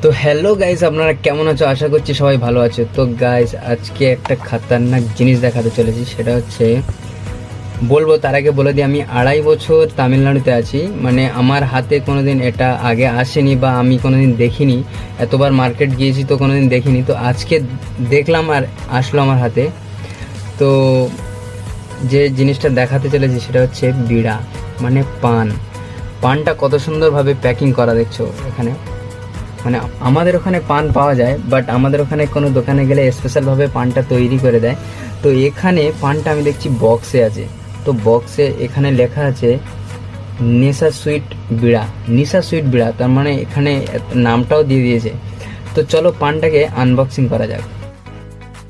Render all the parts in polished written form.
তো hello guys, আপনারা কেমন আছো? আশা করছি সবাই ভালো আছো। তো গাইস, আজকে একটা খাতারনাক জিনিস দেখাতে চলেছি, সেটা হচ্ছে বলবো তার আগে বলে দিই, আমি 2.5 বছর তামিলনাড়ুতে আছি। মানে আমার হাতে কোনোদিন এটা আগে আসেনি বা আমি কোনোদিন দেখিনি। এতবার মার্কেট গিয়েছি তো কোনোদিন দেখিনি, তো আজকে দেখলাম আর আসলো আমার হাতে। তো যে জিনিসটা দেখাতে চলেছি সেটা হচ্ছে বিড়া, মানে পানটা কত সুন্দরভাবে প্যাকিং করা দেখছো এখানে। মানে আমাদের ওখানে পান পাওয়া যায়, বাট আমাদের ওখানে কোনো দোকানে গেলে স্পেশালভাবে পানটা তৈরি করে দেয়। তো এখানে পানটা আমি দেখছি বক্সে আছে। তো বক্সে এখানে লেখা আছে নিশা সুইট বিড়া, তার মানে এখানে নামটাও দিয়ে দিয়েছে। তো চলো পানটাকে আনবক্সিং করা যাক।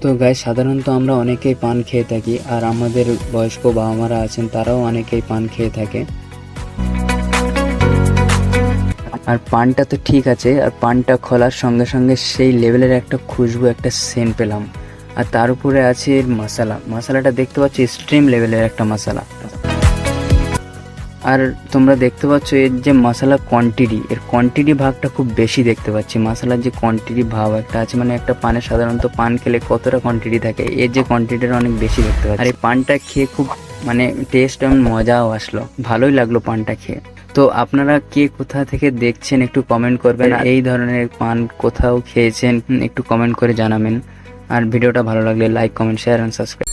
তো গাইস, সাধারণত আমরা অনেকেই পান খেয়ে থাকি, আর আমাদের বয়স্ক বাবা মারা আছেন, তারাও অনেকেই পান খেয়ে থাকে। আর পানটা তো ঠিক আছে, আর পানটা খোলার সঙ্গে সঙ্গে সেই লেভেলের একটা খুশবু, একটা সেন্ট পেলাম। আর তার উপরে আছে এর মশলাটা দেখতে পাচ্ছ, এক্সট্রিম লেভেলের একটা মশলা। আর তোমরা দেখতে পাচ্ছ এর যে মশলা কোয়ান্টিটি ভাগটা খুব বেশি দেখতে পাচ্ছি। মশলার যে কোয়ান্টিটি ভাব একটা আছে, মানে একটা পানে সাধারণত পান খেলে কতটা কোয়ান্টিটি থাকে, এর যে কোয়ান্টিটিটা অনেক বেশি দেখতে পাচ্ছি। আর এই পানটা খেয়ে খুব মানে টেস্ট এবং মজাও আসলো, ভালোই লাগলো পানটা খেয়ে। তো আপনারা কে কোথা থেকে দেখছেন একটু কমেন্ট করবেন, আর এই ধরনের পান কোথাও খেয়েছেন একটু কমেন্ট করে জানাবেন। আর ভিডিওটা ভালো লাগলে like, comment, share and subscribe.